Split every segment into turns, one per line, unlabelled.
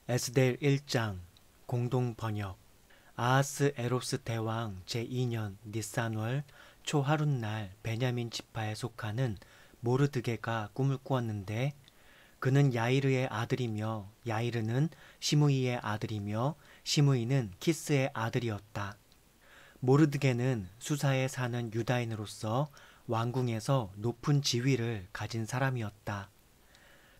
에스겔 1장 공동 번역. 아하스에로스 대왕 제2년 니산월 초하룻날 베냐민 지파에 속하는 모르드게가 꿈을 꾸었는데, 그는 야이르의 아들이며 야이르는 시므이의 아들이며 시므이는 키스의 아들이었다. 모르드게는 수사에 사는 유다인으로서 왕궁에서 높은 지위를 가진 사람이었다.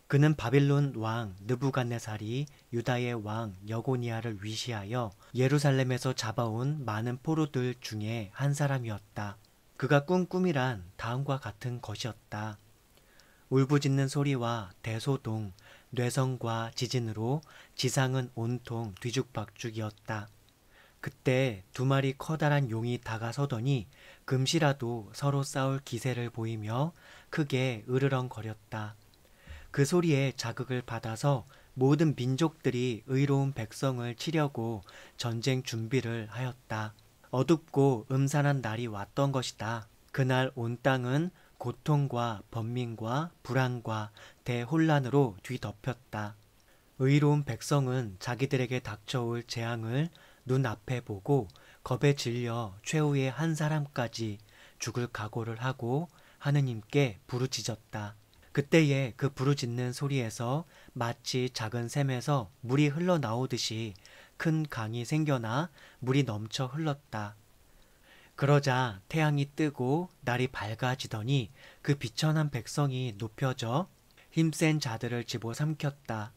그는 바빌론 왕 느부갓네살이 유다의 왕 여고니아를 위시하여 예루살렘에서 잡아온 많은 포로들 중에 한 사람이었다. 그가 꾼 꿈이란 다음과 같은 것이었다. 울부짖는 소리와 대소동, 뇌성과 지진으로 지상은 온통 뒤죽박죽이었다. 그때 두 마리 커다란 용이 다가서더니 금시라도 서로 싸울 기세를 보이며 크게 으르렁거렸다. 그 소리에 자극을 받아서 모든 민족들이 의로운 백성을 치려고 전쟁 준비를 하였다. 어둡고 음산한 날이 왔던 것이다. 그날 온 땅은 고통과 번민과 불안과 대혼란으로 뒤덮였다. 의로운 백성은 자기들에게 닥쳐올 재앙을 눈앞에 보고 겁에 질려 최후의 한 사람까지 죽을 각오를 하고 하느님께 부르짖었다. 그때에 그 부르짖는 소리에서 마치 작은 샘에서 물이 흘러나오듯이 큰 강이 생겨나 물이 넘쳐 흘렀다. 그러자 태양이 뜨고 날이 밝아지더니 그 비천한 백성이 높여져 힘센 자들을 집어삼켰다.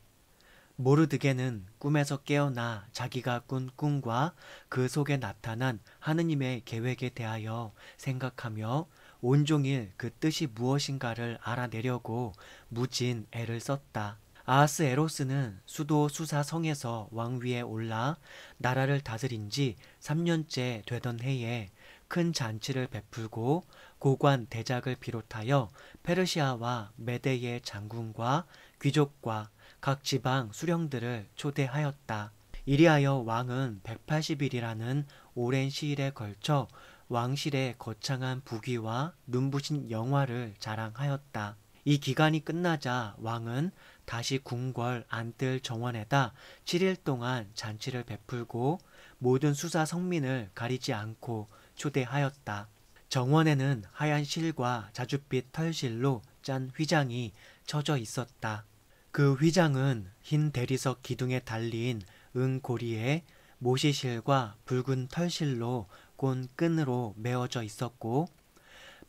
모르드게는 꿈에서 깨어나 자기가 꾼 꿈과 그 속에 나타난 하느님의 계획에 대하여 생각하며 온종일 그 뜻이 무엇인가를 알아내려고 무진 애를 썼다. 아하스에로스는 수도 수사 성에서 왕위에 올라 나라를 다스린 지 3년째 되던 해에 큰 잔치를 베풀고 고관 대작을 비롯하여 페르시아와 메대의 장군과 귀족과 각 지방 수령들을 초대하였다. 이리하여 왕은 180일이라는 오랜 시일에 걸쳐 왕실의 거창한 부귀와 눈부신 영화를 자랑하였다. 이 기간이 끝나자 왕은 다시 궁궐 안뜰 정원에다 7일 동안 잔치를 베풀고 모든 수사 성민을 가리지 않고 초대하였다. 정원에는 하얀 실과 자줏빛 털실로 짠 휘장이 쳐져 있었다. 그 휘장은 흰 대리석 기둥에 달린 은고리에 모시실과 붉은 털실로 꼰 끈으로 메어져 있었고,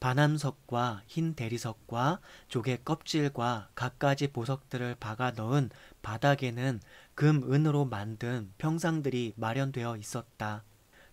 반암석과 흰 대리석과 조개 껍질과 갖가지 보석들을 박아 넣은 바닥에는 금, 은으로 만든 평상들이 마련되어 있었다.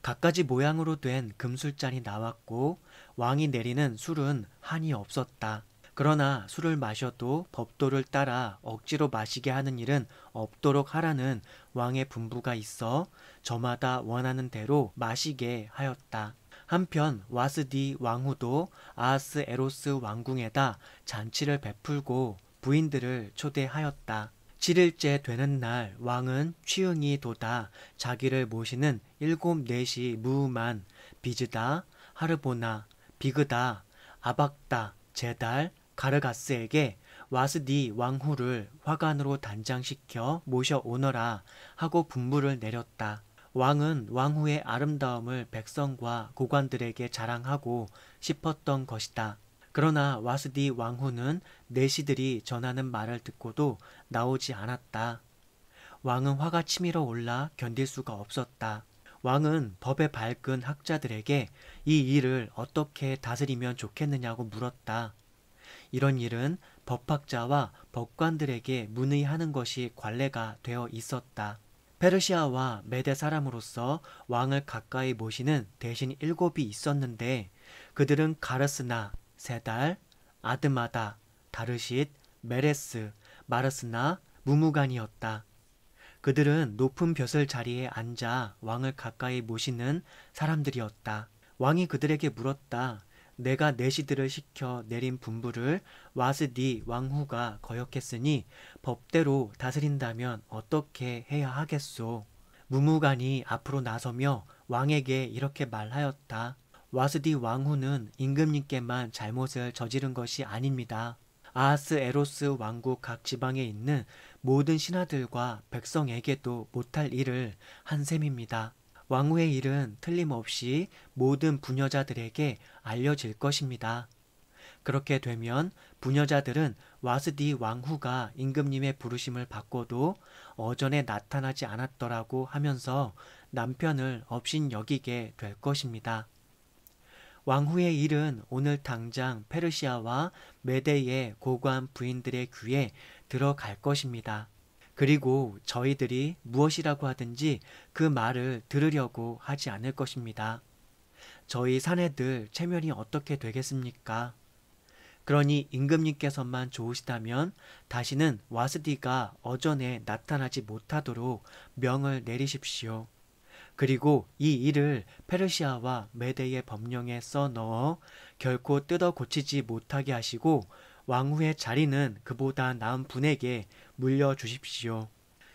갖가지 모양으로 된 금술잔이 나왔고 왕이 내리는 술은 한이 없었다. 그러나 술을 마셔도 법도를 따라 억지로 마시게 하는 일은 없도록 하라는 왕의 분부가 있어 저마다 원하는 대로 마시게 하였다. 한편 와스디 왕후도 아하스에로스 왕궁에다 잔치를 베풀고 부인들을 초대하였다. 7일째 되는 날 왕은 취흥이 돋아 자기를 모시는 7넷이 무음한 비즈다, 하르보나, 비그다, 아박다, 제달, 가르가스에게 와스디 왕후를 화관으로 단장시켜 모셔오너라 하고 분부를 내렸다. 왕은 왕후의 아름다움을 백성과 고관들에게 자랑하고 싶었던 것이다. 그러나 와스디 왕후는 내시들이 전하는 말을 듣고도 나오지 않았다. 왕은 화가 치밀어 올라 견딜 수가 없었다. 왕은 법에 밝은 학자들에게 이 일을 어떻게 다스리면 좋겠느냐고 물었다. 이런 일은 법학자와 법관들에게 문의하는 것이 관례가 되어 있었다. 페르시아와 메대 사람으로서 왕을 가까이 모시는 대신 7이 있었는데, 그들은 가르스나, 세달, 아드마다, 다르싯, 메레스, 마르스나, 무무간이었다. 그들은 높은 벼슬 자리에 앉아 왕을 가까이 모시는 사람들이었다. 왕이 그들에게 물었다. 내가 내시들을 시켜 내린 분부를 와스디 왕후가 거역했으니 법대로 다스린다면 어떻게 해야 하겠소? 무무간이 앞으로 나서며 왕에게 이렇게 말하였다. 와스디 왕후는 임금님께만 잘못을 저지른 것이 아닙니다. 아하스에로스 왕국 각 지방에 있는 모든 신하들과 백성에게도 못할 일을 한 셈입니다. 왕후의 일은 틀림없이 모든 부녀자들에게 알려질 것입니다. 그렇게 되면 부녀자들은 와스디 왕후가 임금님의 부르심을 받고도 어전에 나타나지 않았더라고 하면서 남편을 업신여기게 될 것입니다. 왕후의 일은 오늘 당장 페르시아와 메대의 고관 부인들의 귀에 들어갈 것입니다. 그리고 저희들이 무엇이라고 하든지 그 말을 들으려고 하지 않을 것입니다. 저희 사내들 체면이 어떻게 되겠습니까? 그러니 임금님께서만 좋으시다면 다시는 와스디가 어전에 나타나지 못하도록 명을 내리십시오. 그리고 이 일을 페르시아와 메대의 법령에 써 넣어 결코 뜯어 고치지 못하게 하시고 왕후의 자리는 그보다 나은 분에게 물려주십시오.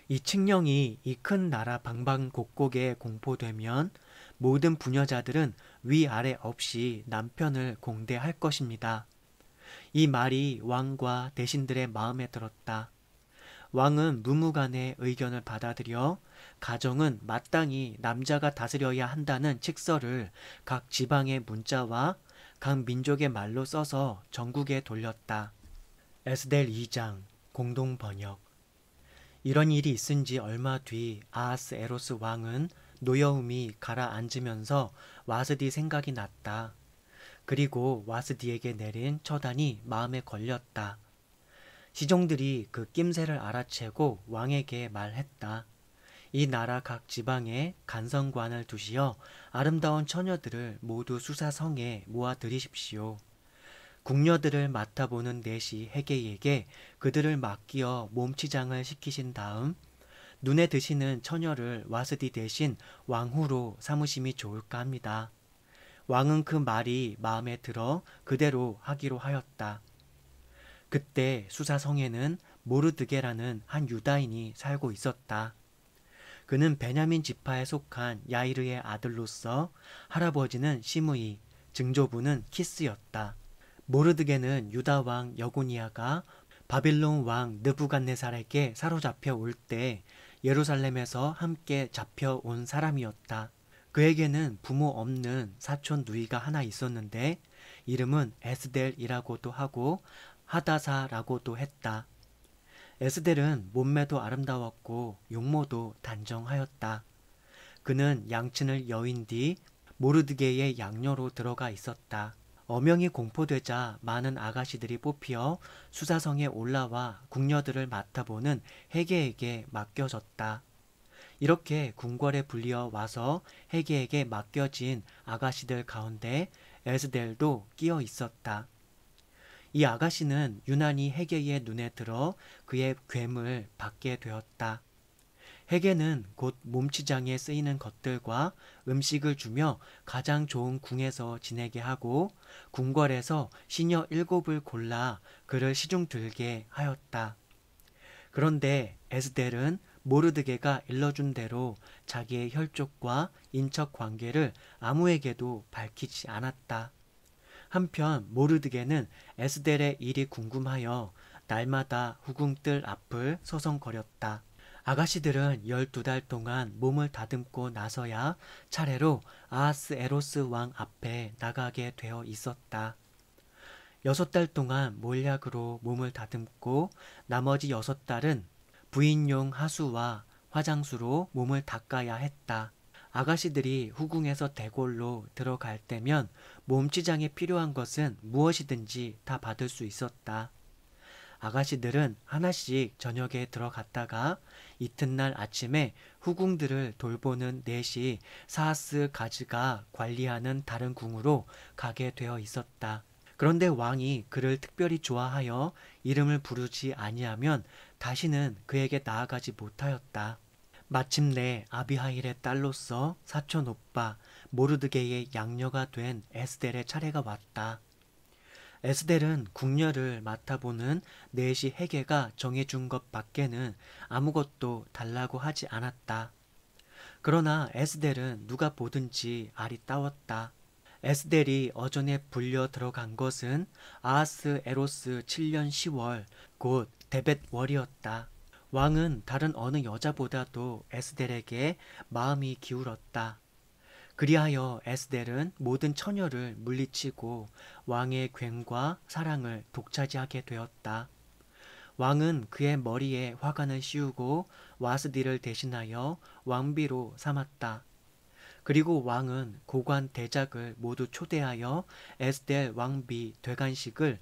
이 칙령이 이 큰 나라 방방곡곡에 공포되면 모든 부녀자들은 위아래 없이 남편을 공대할 것입니다. 이 말이 왕과 대신들의 마음에 들었다. 왕은 무무간의 의견을 받아들여 가정은 마땅히 남자가 다스려야 한다는 칙서를 각 지방의 문자와 각 민족의 말로 써서 전국에 돌렸다. 에스델 2장 공동 번역. 이런 일이 있은 지 얼마 뒤 아하스에로스 왕은 노여움이 가라앉으면서 와스디 생각이 났다. 그리고 와스디에게 내린 처단이 마음에 걸렸다. 시종들이 그 낌새를 알아채고 왕에게 말했다. 이 나라 각 지방에 간성관을 두시어 아름다운 처녀들을 모두 수사성에 모아들이십시오. 궁녀들을 맡아보는 내시 해게에게 그들을 맡기어 몸치장을 시키신 다음 눈에 드시는 처녀를 와스디 대신 왕후로 삼으심이 좋을까 합니다. 왕은 그 말이 마음에 들어 그대로 하기로 하였다. 그때 수사성에는 모르드게라는 한 유다인이 살고 있었다. 그는 베냐민 지파에 속한 야이르의 아들로서 할아버지는 시므이, 증조부는 키스였다. 모르드게는 유다 왕 여고니아가 바빌론 왕 느부갓네살에게 사로잡혀 올 때 예루살렘에서 함께 잡혀온 사람이었다. 그에게는 부모 없는 사촌 누이가 하나 있었는데 이름은 에스델이라고도 하고 하다사라고도 했다. 에스델은 몸매도 아름다웠고 용모도 단정하였다. 그는 양친을 여인 뒤 모르드게의 양녀로 들어가 있었다. 어명이 공포되자 많은 아가씨들이 뽑히어 수사성에 올라와 궁녀들을 맡아보는 해게에게 맡겨졌다. 이렇게 궁궐에 불리어 와서 해게에게 맡겨진 아가씨들 가운데 에스델도 끼어 있었다. 이 아가씨는 유난히 해게의 눈에 들어 그의 괴물 받게 되었다. 해게는 곧 몸치장에 쓰이는 것들과 음식을 주며 가장 좋은 궁에서 지내게 하고 궁궐에서 시녀 7을 골라 그를 시중 들게 하였다. 그런데 에스델은 모르드게가 일러준 대로 자기의 혈족과 인척 관계를 아무에게도 밝히지 않았다. 한편 모르드게는 에스델의 일이 궁금하여 날마다 후궁들 앞을 서성거렸다. 아가씨들은 12달 동안 몸을 다듬고 나서야 차례로 아하스에로스 왕 앞에 나가게 되어 있었다. 6달 동안 몰약으로 몸을 다듬고 나머지 6달은 부인용 하수와 화장수로 몸을 닦아야 했다. 아가씨들이 후궁에서 대궐로 들어갈 때면 몸치장에 필요한 것은 무엇이든지 다 받을 수 있었다. 아가씨들은 하나씩 저녁에 들어갔다가 이튿날 아침에 후궁들을 돌보는 넷이 사하스 가즈가 관리하는 다른 궁으로 가게 되어 있었다. 그런데 왕이 그를 특별히 좋아하여 이름을 부르지 아니하면 다시는 그에게 나아가지 못하였다. 마침내 아비하일의 딸로서 사촌 오빠 모르드게의 양녀가 된 에스델의 차례가 왔다. 에스델은 궁녀를 맡아보는 넷이 해게가 정해준 것 밖에는 아무것도 달라고 하지 않았다. 그러나 에스델은 누가 보든지 알이 따웠다. 에스델이 어전에 불려 들어간 것은 아하스에로스 7년 10월 곧 데벳월이었다. 왕은 다른 어느 여자보다도 에스델에게 마음이 기울었다. 그리하여 에스델은 모든 처녀를 물리치고 왕의 괜과 사랑을 독차지하게 되었다. 왕은 그의 머리에 화관을 씌우고 와스디를 대신하여 왕비로 삼았다. 그리고 왕은 고관 대작을 모두 초대하여 에스델 왕비 되관식을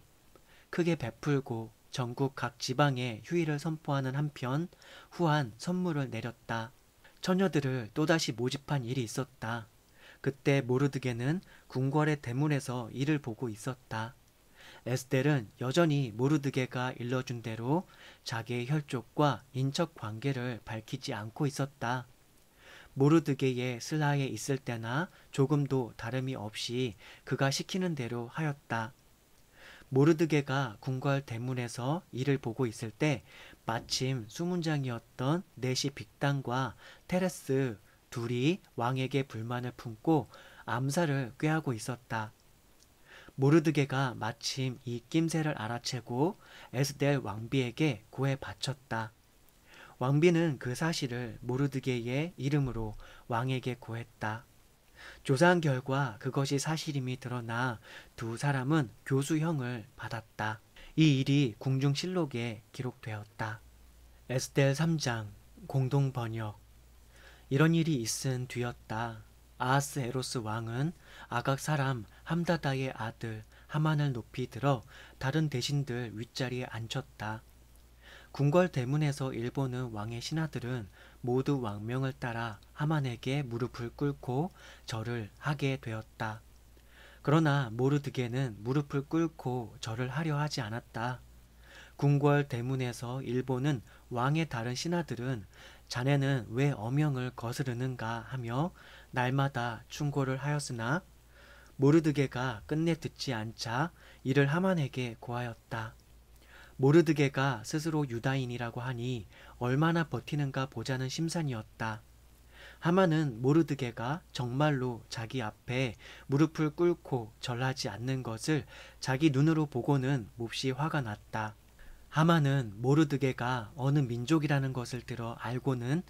크게 베풀고 전국 각 지방에 휴일을 선포하는 한편 후한 선물을 내렸다. 처녀들을 또다시 모집한 일이 있었다. 그때 모르드게는 궁궐의 대문에서 이를 보고 있었다. 에스델은 여전히 모르드게가 일러준 대로 자기의 혈족과 인척 관계를 밝히지 않고 있었다. 모르드게의 슬하에 있을 때나 조금도 다름이 없이 그가 시키는 대로 하였다. 모르드게가 궁궐 대문에서 이를 보고 있을 때 마침 수문장이었던 네시 빅단과 테레스 둘이 왕에게 불만을 품고 암살을 꾀하고 있었다. 모르드게가 마침 이 낌새를 알아채고 에스델 왕비에게 고해 바쳤다. 왕비는 그 사실을 모르드게의 이름으로 왕에게 고했다. 조사한 결과 그것이 사실임이 드러나 두 사람은 교수형을 받았다. 이 일이 궁중실록에 기록되었다. 에스델 3장 공동 번역. 이런 일이 있은 뒤였다. 아하스에로스 왕은 아각 사람 함다다의 아들 하만을 높이 들어 다른 대신들 윗자리에 앉혔다. 궁궐 대문에서 일보는 왕의 신하들은 모두 왕명을 따라 하만에게 무릎을 꿇고 절을 하게 되었다. 그러나 모르드게는 무릎을 꿇고 절을 하려 하지 않았다. 궁궐 대문에서 일보는 왕의 다른 신하들은 자네는 왜 어명을 거스르는가 하며 날마다 충고를 하였으나 모르드게가 끝내 듣지 않자 이를 하만에게 고하였다. 모르드게가 스스로 유다인이라고 하니 얼마나 버티는가 보자는 심산이었다. 하만은 모르드게가 정말로 자기 앞에 무릎을 꿇고 절하지 않는 것을 자기 눈으로 보고는 몹시 화가 났다. 하만은 모르드게가 어느 민족이라는 것을 들어 알고는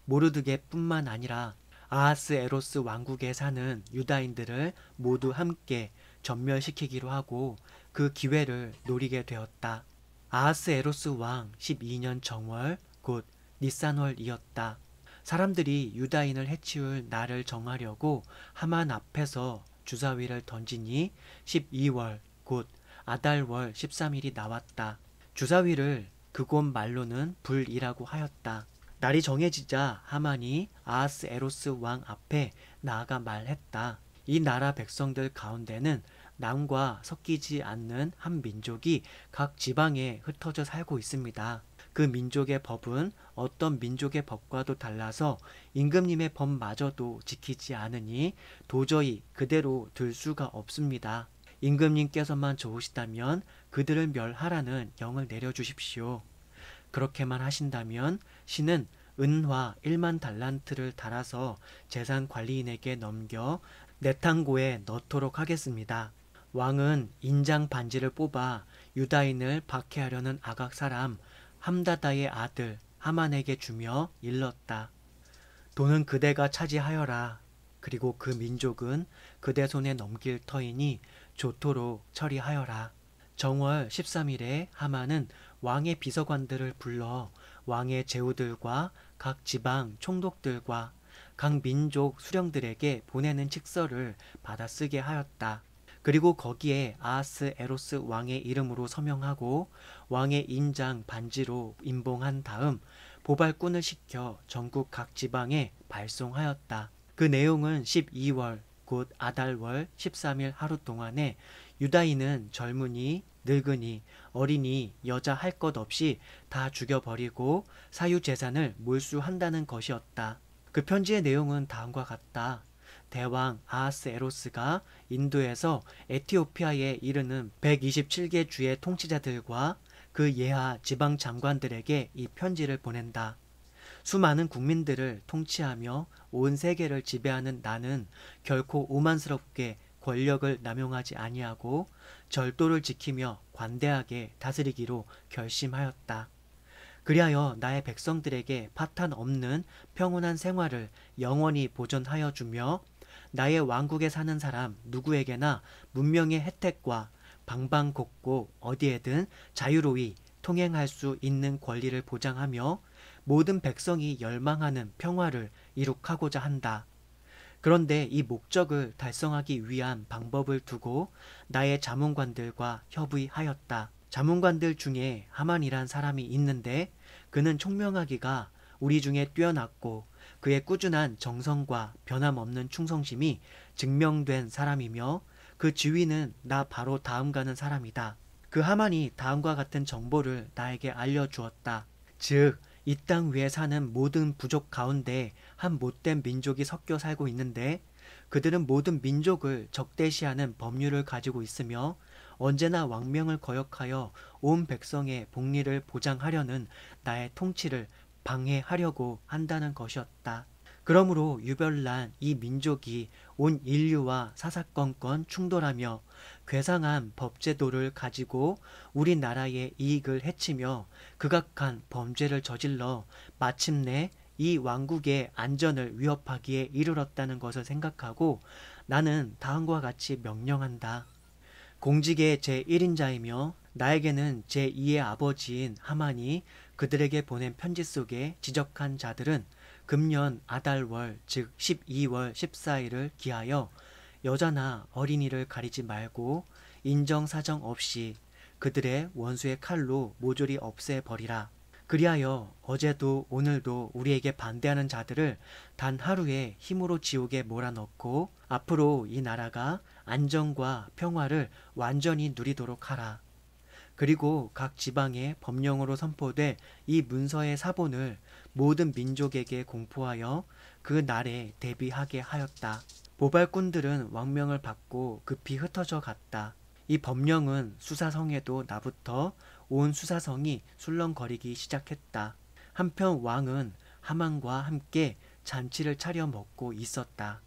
모르드게뿐만 아니라 아하스에로스 왕국에 사는 유다인들을 모두 함께 전멸시키기로 하고 그 기회를 노리게 되었다. 아하스에로스 왕 12년 정월 곧 니산월이었다. 사람들이 유다인을 해치울 날을 정하려고 하만 앞에서 주사위를 던지니 12월 곧 아달월 13일이 나왔다. 주사위를 그곳 말로는 불이라고 하였다. 날이 정해지자 하만이 아하스에로스 왕 앞에 나아가 말했다. 이 나라 백성들 가운데는 남과 섞이지 않는 한 민족이 각 지방에 흩어져 살고 있습니다. 그 민족의 법은 어떤 민족의 법과도 달라서 임금님의 법마저도 지키지 않으니 도저히 그대로 둘 수가 없습니다. 임금님께서만 좋으시다면 그들을 멸하라는 영을 내려주십시오. 그렇게만 하신다면 신은 은화 1만 달란트를 달아서 재산 관리인에게 넘겨 내탕고에 넣도록 하겠습니다. 왕은 인장 반지를 뽑아 유다인을 박해하려는 아각 사람 함다다의 아들 하만에게 주며 일렀다. 돈은 그대가 차지하여라. 그리고 그 민족은 그대 손에 넘길 터이니 좋도록 처리하여라. 정월 13일에 하만은 왕의 비서관들을 불러 왕의 제후들과 각 지방 총독들과 각 민족 수령들에게 보내는 칙서를 받아 쓰게 하였다. 그리고 거기에 아하스에로스 왕의 이름으로 서명하고 왕의 인장 반지로 임봉한 다음 보발꾼을 시켜 전국 각 지방에 발송하였다. 그 내용은 12월 곧 아달월 13일 하루 동안에 유다인은 젊은이, 늙은이, 어린이, 여자 할 것 없이 다 죽여버리고 사유재산을 몰수한다는 것이었다. 그 편지의 내용은 다음과 같다. 대왕 아하스에로스가 인도에서 에티오피아에 이르는 127개 주의 통치자들과 그 예하 지방 장관들에게 이 편지를 보낸다. 수많은 국민들을 통치하며 온 세계를 지배하는 나는 결코 오만스럽게 권력을 남용하지 아니하고 절도를 지키며 관대하게 다스리기로 결심하였다. 그리하여 나의 백성들에게 파탄 없는 평온한 생활을 영원히 보존하여 주며 나의 왕국에 사는 사람 누구에게나 문명의 혜택과 방방곡곡 어디에든 자유로이 통행할 수 있는 권리를 보장하며 모든 백성이 열망하는 평화를 이룩하고자 한다. 그런데 이 목적을 달성하기 위한 방법을 두고 나의 자문관들과 협의하였다. 자문관들 중에 하만이란 사람이 있는데 그는 총명하기가 우리 중에 뛰어났고 그의 꾸준한 정성과 변함없는 충성심이 증명된 사람이며 그 지위는 나 바로 다음 가는 사람이다. 그 하만이 다음과 같은 정보를 나에게 알려주었다. 즉, 이 땅 위에 사는 모든 부족 가운데 한 못된 민족이 섞여 살고 있는데 그들은 모든 민족을 적대시하는 법률을 가지고 있으며 언제나 왕명을 거역하여 온 백성의 복리를 보장하려는 나의 통치를 방해하려고 한다는 것이었다. 그러므로 유별난 이 민족이 온 인류와 사사건건 충돌하며 괴상한 법제도를 가지고 우리나라의 이익을 해치며 극악한 범죄를 저질러 마침내 이 왕국의 안전을 위협하기에 이르렀다는 것을 생각하고 나는 다음과 같이 명령한다. 공직의 제1인자이며 나에게는 제2의 아버지인 하만이 그들에게 보낸 편지 속에 지적한 자들은 금년 아달월 즉 12월 14일을 기하여 여자나 어린이를 가리지 말고 인정사정 없이 그들의 원수의 칼로 모조리 없애버리라. 그리하여 어제도 오늘도 우리에게 반대하는 자들을 단 하루에 힘으로 지옥에 몰아넣고 앞으로 이 나라가 안정과 평화를 완전히 누리도록 하라. 그리고 각 지방에 법령으로 선포될 이 문서의 사본을 모든 민족에게 공포하여 그 날에 대비하게 하였다. 보발꾼들은 왕명을 받고 급히 흩어져 갔다. 이 법령은 수사성에도 나부터 온 수사성이 술렁거리기 시작했다. 한편 왕은 하만과 함께 잔치를 차려 먹고 있었다.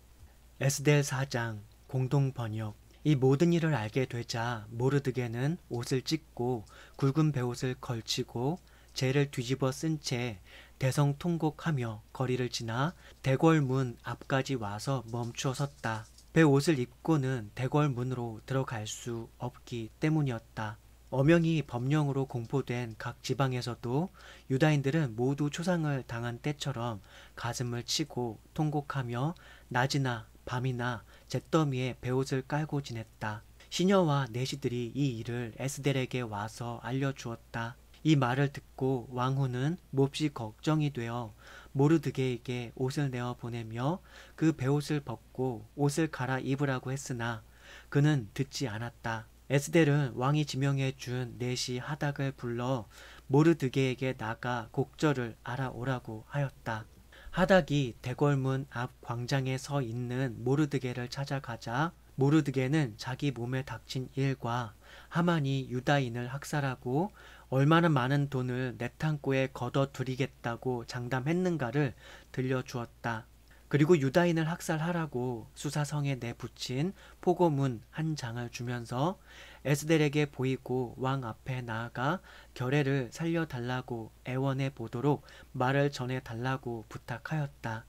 에스델 4장 공동 번역. 이 모든 일을 알게 되자 모르드게는 옷을 찢고 굵은 베옷을 걸치고 재를 뒤집어 쓴 채 대성통곡하며 거리를 지나 대궐문 앞까지 와서 멈추어 섰다. 베옷을 입고는 대궐문으로 들어갈 수 없기 때문이었다. 엄명이 법령으로 공포된 각 지방에서도 유다인들은 모두 초상을 당한 때처럼 가슴을 치고 통곡하며 낮이나 밤이나 잿더미에 베옷을 깔고 지냈다. 시녀와 내시들이 이 일을 에스델에게 와서 알려주었다. 이 말을 듣고 왕후는 몹시 걱정이 되어 모르드게에게 옷을 내어 보내며 그 베옷을 벗고 옷을 갈아입으라고 했으나 그는 듣지 않았다. 에스델은 왕이 지명해 준 내시 하닥을 불러 모르드게에게 나가 곡절을 알아오라고 하였다. 하닥이 대궐문 앞 광장에 서 있는 모르드게를 찾아가자 모르드게는 자기 몸에 닥친 일과 하만이 유다인을 학살하고 얼마나 많은 돈을 내 창고에 걷어들이겠다고 장담했는가를 들려주었다. 그리고 유다인을 학살하라고 수사성에 내붙인 포고문 한 장을 주면서 에스델에게 보이고 왕 앞에 나아가 결례를 살려달라고 애원해 보도록 말을 전해달라고 부탁하였다.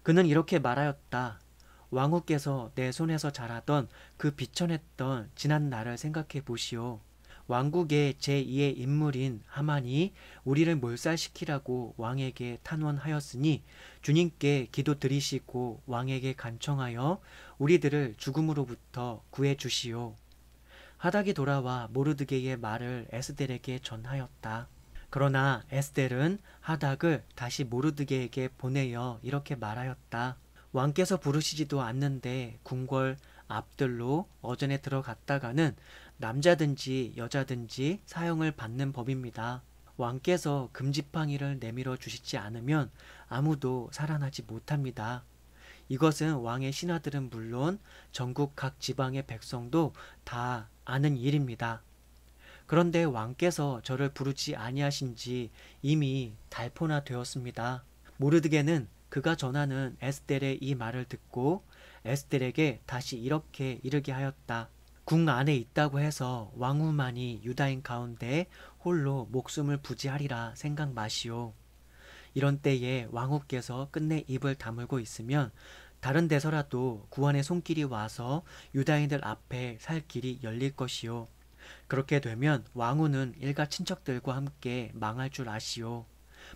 그는 이렇게 말하였다. 왕후께서 내 손에서 자라던 그 비천했던 지난 날을 생각해 보시오. 왕국의 제2의 인물인 하만이 우리를 몰살시키라고 왕에게 탄원하였으니 주님께 기도드리시고 왕에게 간청하여 우리들을 죽음으로부터 구해 주시오. 하닥이 돌아와 모르드게의 말을 에스델에게 전하였다. 그러나 에스델은 하닥을 다시 모르드게에게 보내어 이렇게 말하였다. 왕께서 부르시지도 않는데 궁궐 앞들로 어전에 들어갔다가는 남자든지 여자든지 사형을 받는 법입니다. 왕께서 금지팡이를 내밀어 주시지 않으면 아무도 살아나지 못합니다. 이것은 왕의 신하들은 물론 전국 각 지방의 백성도 다 아는 일입니다. 그런데 왕께서 저를 부르지 아니하신지 이미 달포나 되었습니다. 모르드게는 그가 전하는 에스델의 이 말을 듣고 에스델에게 다시 이렇게 이르게 하였다. 궁 안에 있다고 해서 왕후만이 유다인 가운데 홀로 목숨을 부지하리라 생각 마시오. 이런 때에 왕후께서 끝내 입을 다물고 있으면 다른 데서라도 구원의 손길이 와서 유다인들 앞에 살 길이 열릴 것이요. 그렇게 되면 왕후는 일가 친척들과 함께 망할 줄 아시오.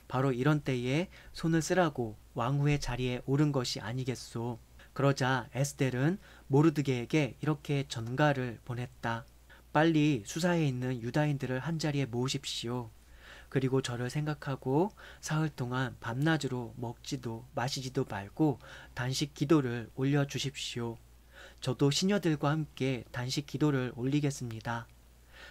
바로 이런 때에 손을 쓰라고 왕후의 자리에 오른 것이 아니겠소. 그러자 에스겔은 모르드게에게 이렇게 전가를 보냈다. 빨리 수사에 있는 유다인들을 한자리에 모으십시오. 그리고 저를 생각하고 사흘 동안 밤낮으로 먹지도 마시지도 말고 단식 기도를 올려주십시오. 저도 시녀들과 함께 단식 기도를 올리겠습니다.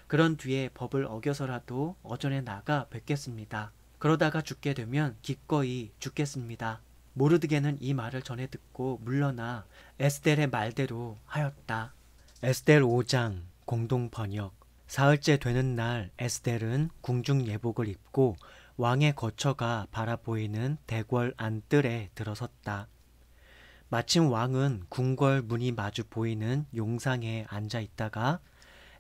그런 뒤에 법을 어겨서라도 어전에 나가 뵙겠습니다. 그러다가 죽게 되면 기꺼이 죽겠습니다. 모르드게는 이 말을 전해 듣고 물러나 에스겔의 말대로 하였다. 에스겔 5장 공동 번역. 사흘째 되는 날 에스겔은 궁중 예복을 입고 왕의 거처가 바라보이는 대궐 안뜰에 들어섰다. 마침 왕은 궁궐 문이 마주 보이는 용상에 앉아 있다가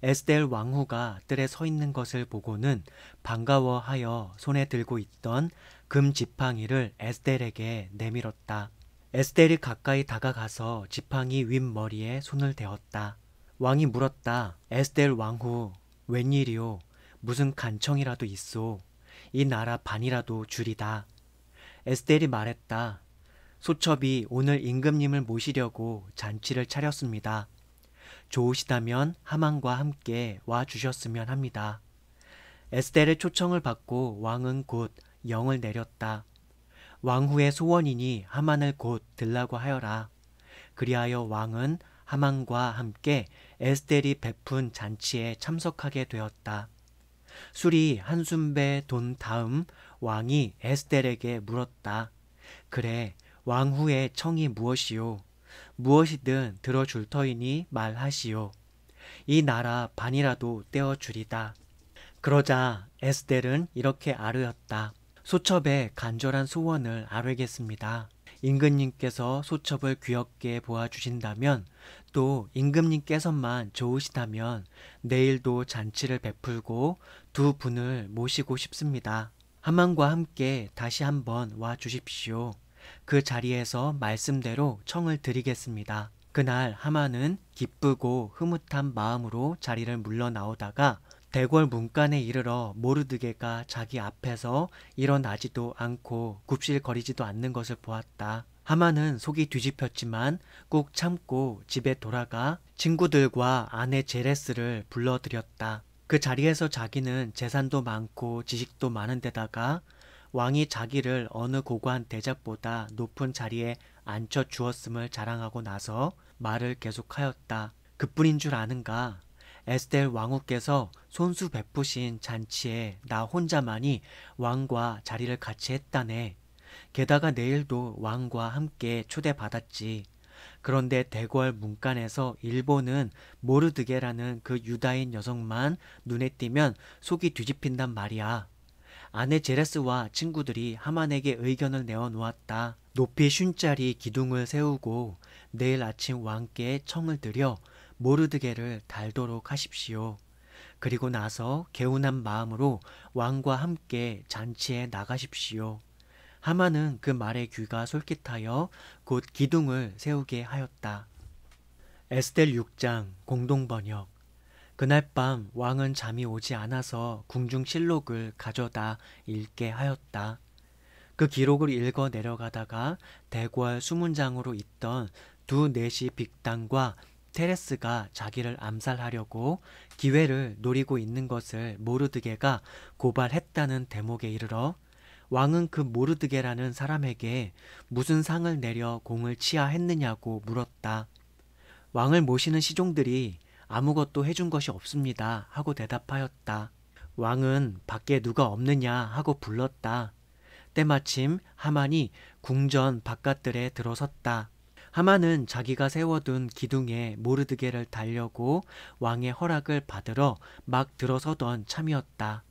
에스겔 왕후가 뜰에 서 있는 것을 보고는 반가워하여 손에 들고 있던 금 지팡이를 에스겔에게 내밀었다. 에스겔이 가까이 다가가서 지팡이 윗머리에 손을 대었다. 왕이 물었다. 에스겔 왕후, 웬일이오? 무슨 간청이라도 있소? 이 나라 반이라도 주리다. 에스겔이 말했다. 소첩이 오늘 임금님을 모시려고 잔치를 차렸습니다. 좋으시다면 하만과 함께 와주셨으면 합니다. 에스겔의 초청을 받고 왕은 곧 영을 내렸다. 왕후의 소원이니 하만을 곧 들라고 하여라. 그리하여 왕은 하만과 함께 에스겔이 베푼 잔치에 참석하게 되었다. 술이 한숨 배 돈 다음 왕이 에스겔에게 물었다. 그래, 왕후의 청이 무엇이오? 무엇이든 들어줄 터이니 말하시오. 이 나라 반이라도 떼어주리다. 그러자 에스겔은 이렇게 아뢰었다. 소첩의 간절한 소원을 아뢰겠습니다. 임금님께서 소첩을 귀엽게 보아주신다면 또 임금님께서만 좋으시다면 내일도 잔치를 베풀고 두 분을 모시고 싶습니다. 하만과 함께 다시 한번 와주십시오. 그 자리에서 말씀대로 청을 드리겠습니다. 그날 하만은 기쁘고 흐뭇한 마음으로 자리를 물러나오다가 대궐 문간에 이르러 모르드게가 자기 앞에서 일어나지도 않고 굽실거리지도 않는 것을 보았다. 하만은 속이 뒤집혔지만 꾹 참고 집에 돌아가 친구들과 아내 제레스를 불러들였다. 그 자리에서 자기는 재산도 많고 지식도 많은 데다가 왕이 자기를 어느 고관 대작보다 높은 자리에 앉혀 주었음을 자랑하고 나서 말을 계속하였다. 그뿐인 줄 아는가? 에스겔 왕후께서 손수 베푸신 잔치에 나 혼자만이 왕과 자리를 같이 했다네. 게다가 내일도 왕과 함께 초대받았지. 그런데 대궐 문간에서 일본은 모르드게라는 그 유다인 여성만 눈에 띄면 속이 뒤집힌단 말이야. 아내 제레스와 친구들이 하만에게 의견을 내어놓았다. 높이 쉰짜리 기둥을 세우고 내일 아침 왕께 청을 드려 모르드게를 달도록 하십시오. 그리고 나서 개운한 마음으로 왕과 함께 잔치에 나가십시오. 하만은 그 말에 귀가 솔깃하여 곧 기둥을 세우게 하였다. 에스겔 6장 공동번역. 그날 밤 왕은 잠이 오지 않아서 궁중실록을 가져다 읽게 하였다. 그 기록을 읽어 내려가다가 대궐 수문장으로 있던 두 내시 빅단과 테레스가 자기를 암살하려고 기회를 노리고 있는 것을 모르드게가 고발했다는 대목에 이르러 왕은 그 모르드게라는 사람에게 무슨 상을 내려 공을 치하했느냐고 물었다. 왕을 모시는 시종들이 아무것도 해준 것이 없습니다 하고 대답하였다. 왕은 밖에 누가 없느냐 하고 불렀다. 때마침 하만이 궁전 바깥들에 들어섰다. 하만은 자기가 세워둔 기둥에 모르드게를 달려고 왕의 허락을 받으러 막 들어서던 참이었다.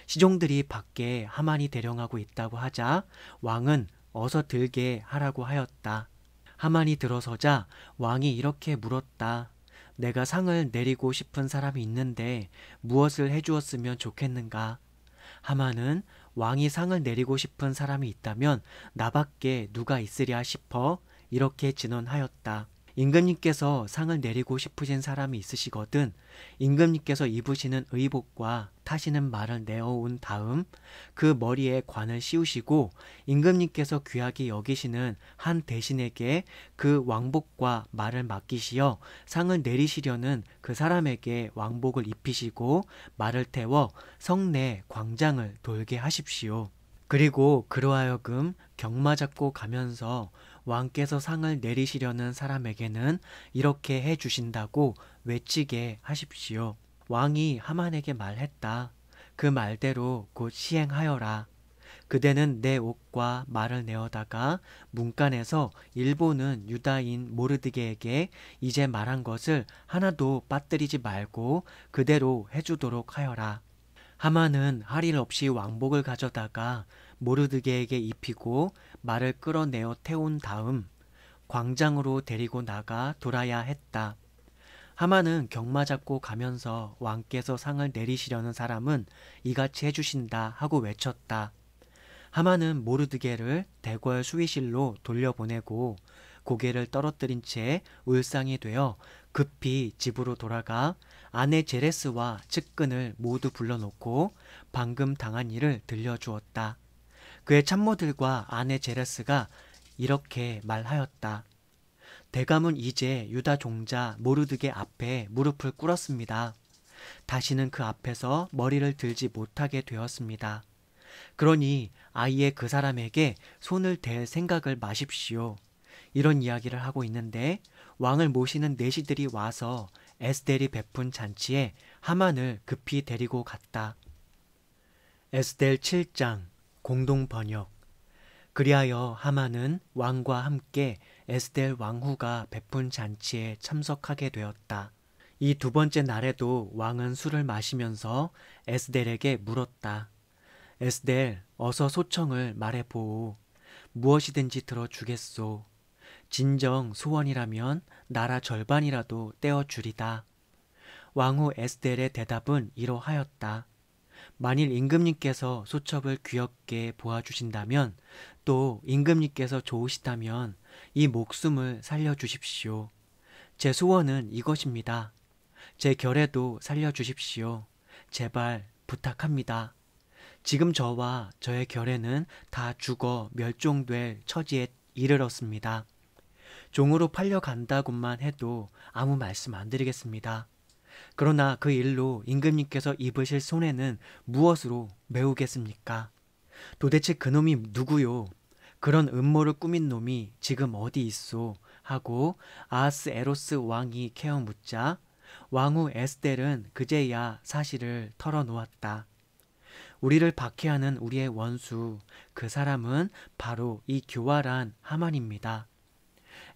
시종들이 밖에 하만이 대령하고 있다고 하자 왕은 어서 들게 하라고 하였다. 하만이 들어서자 왕이 이렇게 물었다. 내가 상을 내리고 싶은 사람이 있는데 무엇을 해주었으면 좋겠는가? 하만은 왕이 상을 내리고 싶은 사람이 있다면 나밖에 누가 있으랴 싶어 이렇게 진언하였다. 임금님께서 상을 내리고 싶으신 사람이 있으시거든 임금님께서 입으시는 의복과 타시는 말을 내어온 다음 그 머리에 관을 씌우시고 임금님께서 귀하게 여기시는 한 대신에게 그 왕복과 말을 맡기시어 상을 내리시려는 그 사람에게 왕복을 입히시고 말을 태워 성내 광장을 돌게 하십시오. 그리고 그로하여금 경마 잡고 가면서 왕께서 상을 내리시려는 사람에게는 이렇게 해 주신다고 외치게 하십시오. 왕이 하만에게 말했다. 그 말대로 곧 시행하여라. 그대는 내 옷과 말을 내어다가 문간에서 일본은 유다인 모르드게에게 이제 말한 것을 하나도 빠뜨리지 말고 그대로 해주도록 하여라. 하만은 할 일 없이 왕복을 가져다가 모르드게에게 입히고 말을 끌어내어 태운 다음 광장으로 데리고 나가 돌아야 했다. 하만은 경마 잡고 가면서 왕께서 상을 내리시려는 사람은 이같이 해주신다 하고 외쳤다. 하만은 모르드게를 대궐 수의실로 돌려보내고 고개를 떨어뜨린 채 울상이 되어 급히 집으로 돌아가 아내 제레스와 측근을 모두 불러놓고 방금 당한 일을 들려주었다. 그의 참모들과 아내 제레스가 이렇게 말하였다. 대감은 이제 유다 종자 모르드게 앞에 무릎을 꿇었습니다. 다시는 그 앞에서 머리를 들지 못하게 되었습니다. 그러니 아예 그 사람에게 손을 댈 생각을 마십시오. 이런 이야기를 하고 있는데 왕을 모시는 내시들이 와서 에스델이 베푼 잔치에 하만을 급히 데리고 갔다. 에스델 7장 공동 번역. 그리하여 하만은 왕과 함께 에스델 왕후가 베푼 잔치에 참석하게 되었다. 이 두 번째 날에도 왕은 술을 마시면서 에스델에게 물었다. 에스델, 어서 소청을 말해보오. 무엇이든지 들어주겠소. 진정 소원이라면 나라 절반이라도 떼어주리다. 왕후 에스델의 대답은 이러하였다. 만일 임금님께서 소첩을 귀엽게 보아주신다면 또 임금님께서 좋으시다면 이 목숨을 살려주십시오. 제 소원은 이것입니다. 제 결에도 살려주십시오. 제발 부탁합니다. 지금 저와 저의 결에는 다 죽어 멸종될 처지에 이르렀습니다. 종으로 팔려간다고만 해도 아무 말씀 안 드리겠습니다. 그러나 그 일로 임금님께서 입으실 손해는 무엇으로 메우겠습니까? 도대체 그놈이 누구요? 그런 음모를 꾸민 놈이 지금 어디 있소? 하고 아하스에로스 왕이 캐어 묻자 왕후 에스델은 그제야 사실을 털어놓았다. 우리를 박해하는 우리의 원수, 그 사람은 바로 이 교활한 하만입니다.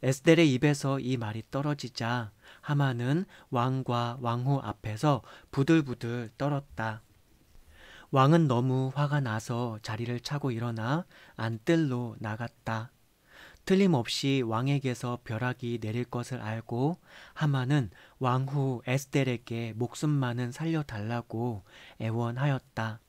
에스델의 입에서 이 말이 떨어지자 하만은 왕과 왕후 앞에서 부들부들 떨었다. 왕은 너무 화가 나서 자리를 차고 일어나 안뜰로 나갔다. 틀림없이 왕에게서 벼락이 내릴 것을 알고 하만은 왕후 에스델에게 목숨만은 살려달라고 애원하였다.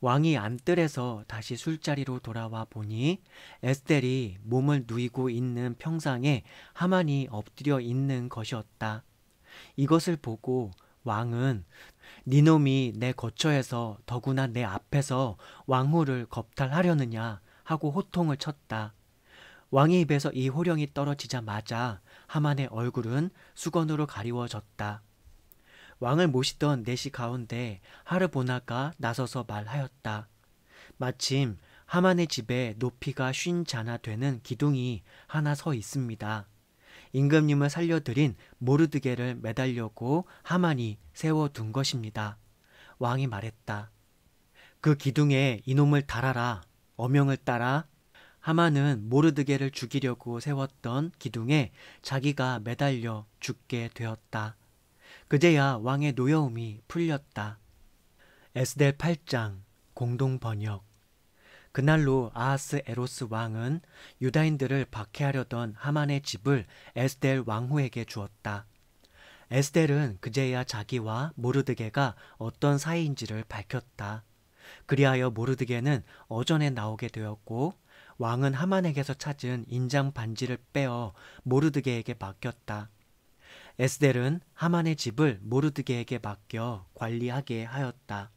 왕이 안뜰에서 다시 술자리로 돌아와 보니 에스델이 몸을 누이고 있는 평상에 하만이 엎드려 있는 것이었다. 이것을 보고 왕은 니놈이 내 거처에서 더구나 내 앞에서 왕후를 겁탈하려느냐 하고 호통을 쳤다. 왕의 입에서 이 호령이 떨어지자마자 하만의 얼굴은 수건으로 가리워졌다. 왕을 모시던 내시 가운데 하르보나가 나서서 말하였다. 마침 하만의 집에 높이가 50자나 되는 기둥이 하나 서 있습니다. 임금님을 살려드린 모르드게를 매달려고 하만이 세워둔 것입니다. 왕이 말했다. 그 기둥에 이놈을 달아라. 어명을 따라. 하만은 모르드게를 죽이려고 세웠던 기둥에 자기가 매달려 죽게 되었다. 그제야 왕의 노여움이 풀렸다. 에스델 8장 공동 번역. 그날로 아하스에로스 왕은 유다인들을 박해하려던 하만의 집을 에스델 왕후에게 주었다. 에스델은 그제야 자기와 모르드게가 어떤 사이인지를 밝혔다. 그리하여 모르드게는 어전에 나오게 되었고 왕은 하만에게서 찾은 인장 반지를 빼어 모르드게에게 맡겼다. 에스델은 하만의 집을 모르드게에게 맡겨 관리하게 하였다.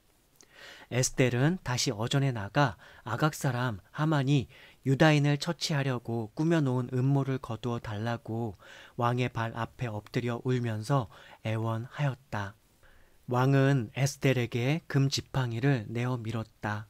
에스델은 다시 어전에 나가 아각 사람 하만이 유다인을 처치하려고 꾸며놓은 음모를 거두어 달라고 왕의 발 앞에 엎드려 울면서 애원하였다. 왕은 에스델에게 금 지팡이를 내어 밀었다.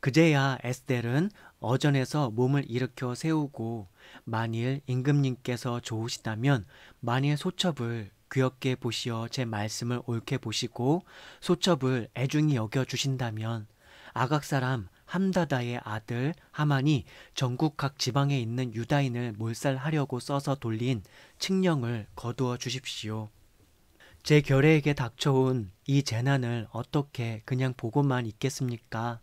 그제야 에스델은 어전에서 몸을 일으켜 세우고 만일 임금님께서 좋으시다면 만일 소첩을 귀엽게 보시어 제 말씀을 옳게 보시고 소첩을 애중히 여겨 주신다면 아각 사람 함다다의 아들 하만이 전국 각 지방에 있는 유다인을 몰살하려고 써서 돌린 칙령을 거두어 주십시오. 제 결혜에게 닥쳐온 이 재난을 어떻게 그냥 보고만 있겠습니까?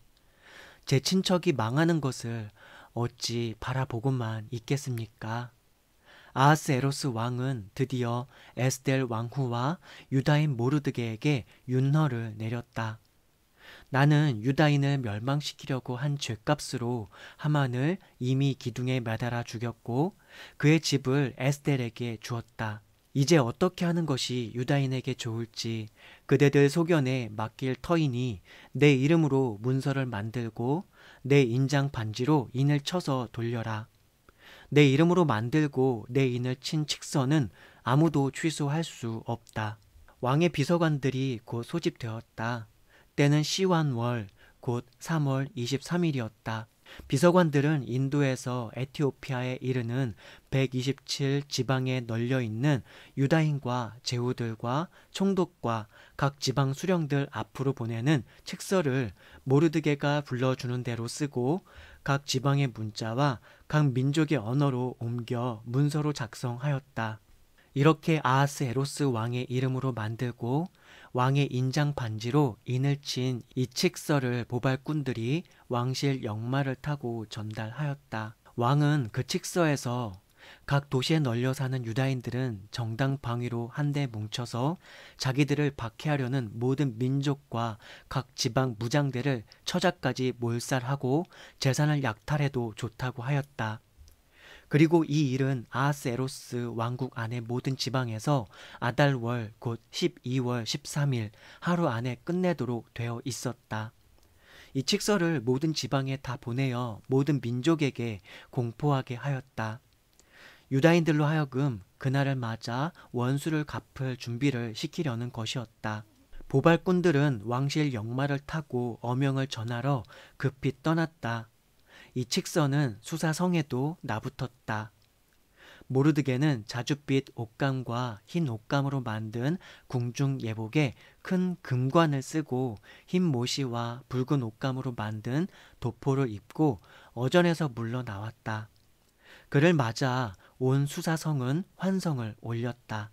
제 친척이 망하는 것을 어찌 바라보고만 있겠습니까? 아하스에로스 왕은 드디어 에스델 왕후와 유다인 모르드게에게 윤허를 내렸다. 나는 유다인을 멸망시키려고 한 죗값으로 하만을 이미 기둥에 매달아 죽였고 그의 집을 에스델에게 주었다. 이제 어떻게 하는 것이 유다인에게 좋을지 그대들 소견에 맡길 터이니 내 이름으로 문서를 만들고 내 인장 반지로 인을 쳐서 돌려라. 내 이름으로 만들고 내 인을 친 칙서는 아무도 취소할 수 없다. 왕의 비서관들이 곧 소집되었다. 때는 시완월 곧 3월 23일이었다. 비서관들은 인도에서 에티오피아에 이르는 127 지방에 널려 있는 유다인과 제후들과 총독과 각 지방 수령들 앞으로 보내는 칙서를 모르드게가 불러주는 대로 쓰고 각 지방의 문자와 각 민족의 언어로 옮겨 문서로 작성하였다. 이렇게 아하스에로스 왕의 이름으로 만들고 왕의 인장 반지로 인을 친 이 칙서를 보발꾼들이 왕실 역마를 타고 전달하였다. 왕은 그 칙서에서 각 도시에 널려 사는 유다인들은 정당 방위로 한데 뭉쳐서 자기들을 박해하려는 모든 민족과 각 지방 무장대를 처자까지 몰살하고 재산을 약탈해도 좋다고 하였다. 그리고 이 일은 아하스에로스 왕국 안의 모든 지방에서 아달월 곧 12월 13일 하루 안에 끝내도록 되어 있었다. 이 칙서를 모든 지방에 다 보내어 모든 민족에게 공포하게 하였다. 유다인들로 하여금 그날을 맞아 원수를 갚을 준비를 시키려는 것이었다. 보발꾼들은 왕실 역마를 타고 어명을 전하러 급히 떠났다. 이 칙서는 수사성에도 나붙었다. 모르드게는 자줏빛 옷감과 흰 옷감으로 만든 궁중 예복에 큰 금관을 쓰고 흰 모시와 붉은 옷감으로 만든 도포를 입고 어전에서 물러나왔다. 그를 맞아 온 수사성은 환성을 올렸다.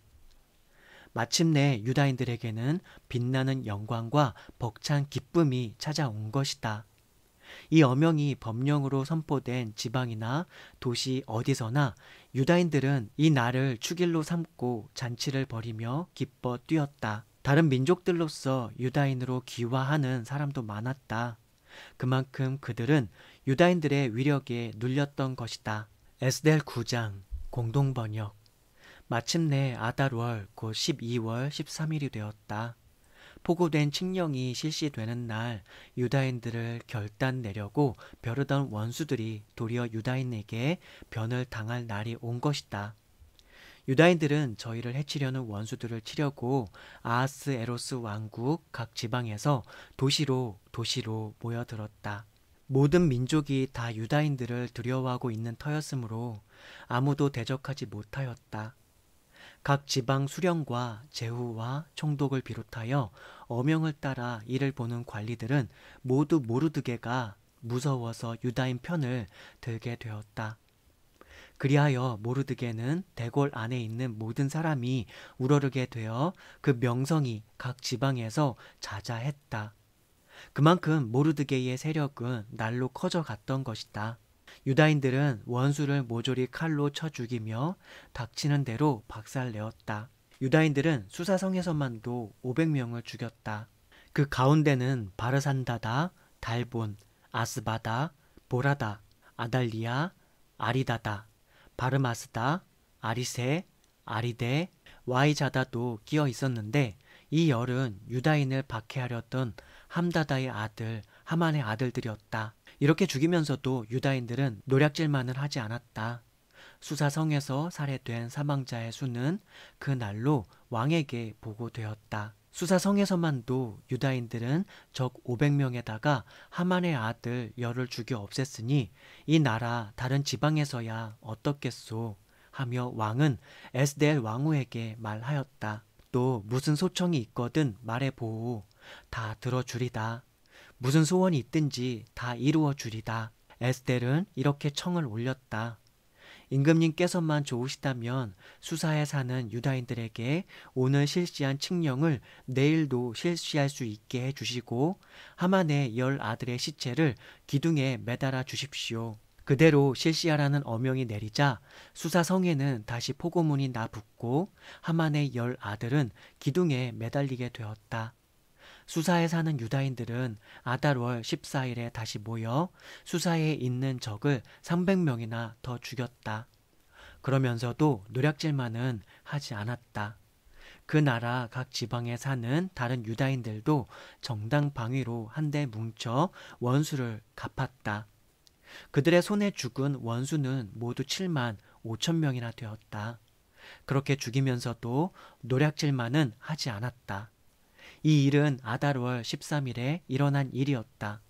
마침내 유다인들에게는 빛나는 영광과 벅찬 기쁨이 찾아온 것이다. 이 어명이 법령으로 선포된 지방이나 도시 어디서나 유다인들은 이 날을 축일로 삼고 잔치를 벌이며 기뻐 뛰었다. 다른 민족들로서 유다인으로 귀화하는 사람도 많았다. 그만큼 그들은 유다인들의 위력에 눌렸던 것이다. 에스델 9장 공동번역. 마침내 아달월 곧 12월 13일이 되었다. 포고된 칙령이 실시되는 날 유다인들을 결단 내려고 벼르던 원수들이 도리어 유다인에게 변을 당할 날이 온 것이다. 유다인들은 저희를 해치려는 원수들을 치려고 아하스에로스 왕국 각 지방에서 도시로 모여들었다. 모든 민족이 다 유다인들을 두려워하고 있는 터였으므로 아무도 대적하지 못하였다. 각 지방 수령과 제후와 총독을 비롯하여 어명을 따라 이를 보는 관리들은 모두 모르드게가 무서워서 유다인 편을 들게 되었다. 그리하여 모르드게는 대궐 안에 있는 모든 사람이 우러르게 되어 그 명성이 각 지방에서 자자했다. 그만큼 모르드게의 세력은 날로 커져갔던 것이다. 유다인들은 원수를 모조리 칼로 쳐 죽이며 닥치는 대로 박살내었다. 유다인들은 수사성에서만도 500명을 죽였다. 그 가운데는 바르산다다, 달본, 아스바다, 보라다, 아달리아, 아리다다, 바르마스다, 아리세, 아리데, 와이자다도 끼어 있었는데 이 열은 유다인을 박해하려던 함다다의 아들 하만의 아들들이었다. 이렇게 죽이면서도 유다인들은 노략질만을 하지 않았다. 수사성에서 살해된 사망자의 수는 그 날로 왕에게 보고되었다. 수사성에서만도 유다인들은 적 500명에다가 하만의 아들 열을 죽여 없앴으니 이 나라 다른 지방에서야 어떻겠소 하며 왕은 에스델 왕후에게 말하였다. 또 무슨 소청이 있거든 말해보오. 다 들어주리다. 무슨 소원이 있든지 다 이루어 주리다. 에스델은 이렇게 청을 올렸다. 임금님께서만 좋으시다면 수사에 사는 유다인들에게 오늘 실시한 칙령을 내일도 실시할 수 있게 해주시고 하만의 10 아들의 시체를 기둥에 매달아 주십시오. 그대로 실시하라는 어명이 내리자 수사성에는 다시 포고문이 나붙고 하만의 10 아들은 기둥에 매달리게 되었다. 수사에 사는 유다인들은 아달월 14일에 다시 모여 수사에 있는 적을 300명이나 더 죽였다. 그러면서도 노략질만은 하지 않았다. 그 나라 각 지방에 사는 다른 유다인들도 정당 방위로 한데 뭉쳐 원수를 갚았다. 그들의 손에 죽은 원수는 모두 7만 5천 명이나 되었다. 그렇게 죽이면서도 노략질만은 하지 않았다. 이 일은 아달월 13일에 일어난 일이었다.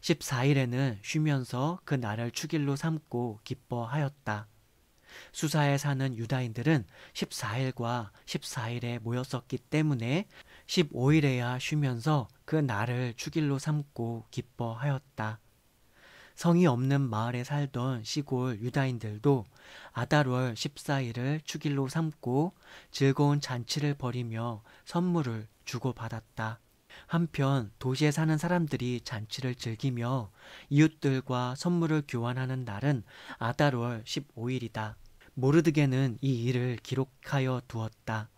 14일에는 쉬면서 그 날을 축일로 삼고 기뻐하였다. 수사에 사는 유다인들은 14일과 14일에 모였었기 때문에 15일에야 쉬면서 그 날을 축일로 삼고 기뻐하였다. 성이 없는 마을에 살던 시골 유다인들도 아달월 14일을 축일로 삼고 즐거운 잔치를 벌이며 선물을 주고받았다. 한편 도시에 사는 사람들이 잔치를 즐기며 이웃들과 선물을 교환하는 날은 아달월 15일이다. 모르드게는 이 일을 기록하여 두었다.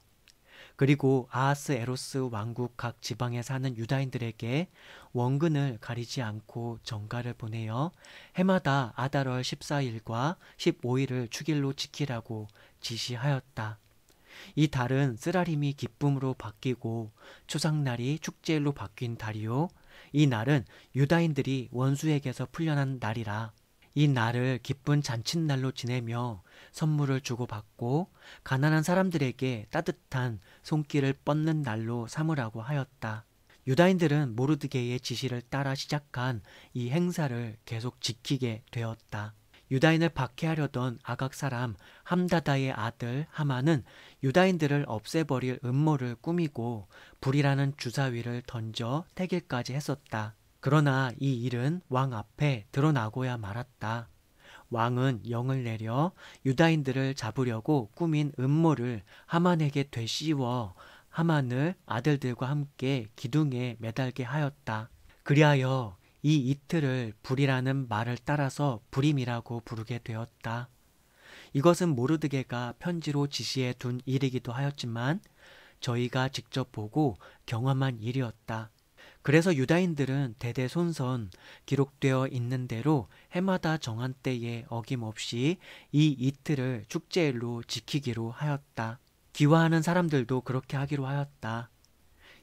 그리고 아하스에로스 왕국 각 지방에 사는 유다인들에게 원근을 가리지 않고 정가를 보내어 해마다 아달월 14일과 15일을 축일로 지키라고 지시하였다. 이 달은 쓰라림이 기쁨으로 바뀌고 초상날이 축제일로 바뀐 달이요. 이 날은 유다인들이 원수에게서 풀려난 날이라. 이 날을 기쁜 잔칫날로 지내며 선물을 주고받고 가난한 사람들에게 따뜻한 손길을 뻗는 날로 삼으라고 하였다. 유다인들은 모르드게의 지시를 따라 시작한 이 행사를 계속 지키게 되었다. 유다인을 박해하려던 아각 사람 함다다의 아들 하만은 유다인들을 없애버릴 음모를 꾸미고 불이라는 주사위를 던져 태길까지 했었다. 그러나 이 일은 왕 앞에 드러나고야 말았다. 왕은 영을 내려 유다인들을 잡으려고 꾸민 음모를 하만에게 되씌워 하만을 아들들과 함께 기둥에 매달게 하였다. 그리하여 이 이틀을 불이라는 말을 따라서 불임이라고 부르게 되었다. 이것은 모르드게가 편지로 지시해 둔 일이기도 하였지만 저희가 직접 보고 경험한 일이었다. 그래서 유다인들은 대대손손 기록되어 있는 대로 해마다 정한 때에 어김없이 이 이틀을 축제일로 지키기로 하였다. 귀화하는 사람들도 그렇게 하기로 하였다.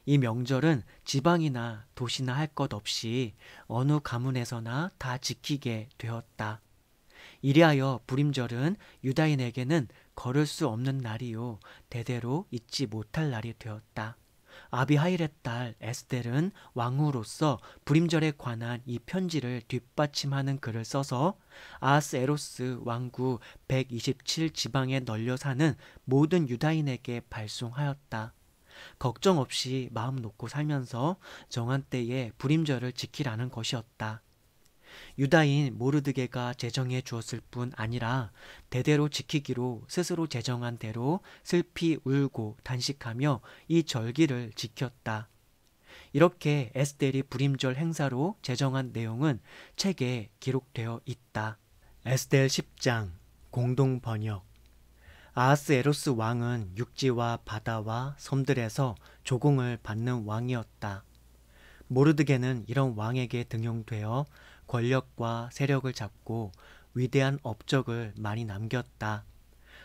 이 명절은 지방이나 도시나 할 것 없이 어느 가문에서나 다 지키게 되었다. 이리하여 불임절은 유다인에게는 걸을 수 없는 날이요 대대로 잊지 못할 날이 되었다. 아비하일의 딸 에스델은 왕후로서 불임절에 관한 이 편지를 뒷받침하는 글을 써서 아하스에로스 왕국 127 지방에 널려 사는 모든 유다인에게 발송하였다. 걱정 없이 마음 놓고 살면서 정한 때에 불임절을 지키라는 것이었다. 유다인 모르드게가 제정해 주었을 뿐 아니라 대대로 지키기로 스스로 제정한 대로 슬피 울고 단식하며 이 절기를 지켰다. 이렇게 에스델이 불임절 행사로 제정한 내용은 책에 기록되어 있다. 에스델 10장 공동 번역. 아하스에로스 왕은 육지와 바다와 섬들에서 조공을 받는 왕이었다. 모르드게는 이런 왕에게 등용되어 권력과 세력을 잡고 위대한 업적을 많이 남겼다.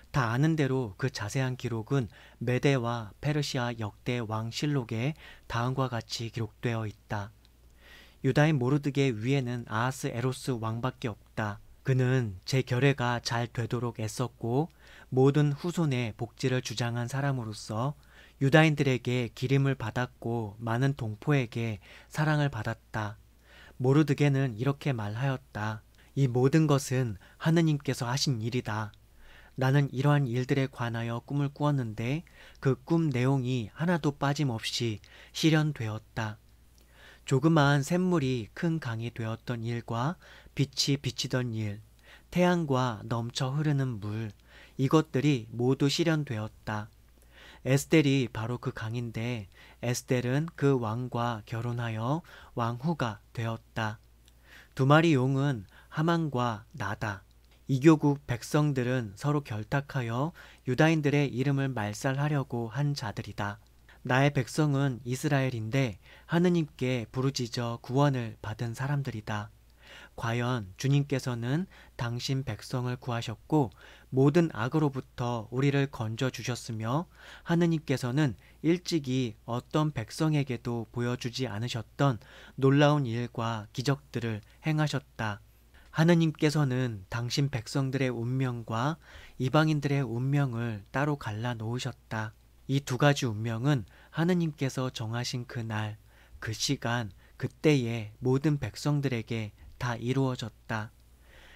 다 아는 대로 그 자세한 기록은 메데와 페르시아 역대 왕실록에 다음과 같이 기록되어 있다. 유다인 모르드게 위에는 아하스에로스 왕밖에 없다. 그는 제 결례가 잘 되도록 애썼고 모든 후손의 복지를 주장한 사람으로서 유다인들에게 기림을 받았고 많은 동포에게 사랑을 받았다. 모르드게는 이렇게 말하였다. 이 모든 것은 하느님께서 하신 일이다. 나는 이러한 일들에 관하여 꿈을 꾸었는데 그 꿈 내용이 하나도 빠짐없이 실현되었다. 조그마한 샘물이 큰 강이 되었던 일과 빛이 비치던 일, 태양과 넘쳐 흐르는 물, 이것들이 모두 실현되었다. 에스텔이 바로 그 강인데 에스텔은 그 왕과 결혼하여 왕후가 되었다. 두 마리 용은 하만과 나다. 이교국 백성들은 서로 결탁하여 유다인들의 이름을 말살하려고 한 자들이다. 나의 백성은 이스라엘인데 하느님께 부르짖어 구원을 받은 사람들이다. 과연 주님께서는 당신 백성을 구하셨고 모든 악으로부터 우리를 건져 주셨으며 하느님께서는 일찍이 어떤 백성에게도 보여주지 않으셨던 놀라운 일과 기적들을 행하셨다. 하느님께서는 당신 백성들의 운명과 이방인들의 운명을 따로 갈라 놓으셨다. 이 두 가지 운명은 하느님께서 정하신 그 날, 그 시간, 그때에 모든 백성들에게 다 이루어졌다.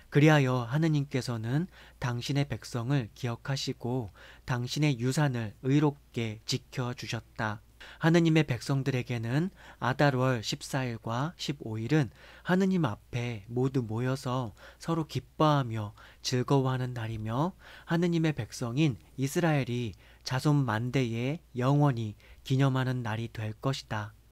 그리하여 하느님께서는 당신의 백성을 기억하시고 당신의 유산을 의롭게 지켜주셨다. 하느님의 백성들에게는 아달월 14일과 15일은 하느님 앞에 모두 모여서 서로 기뻐하며 즐거워하는 날이며 하느님의 백성인 이스라엘이 자손 만대에 영원히 기념하는 날이 될 것이다.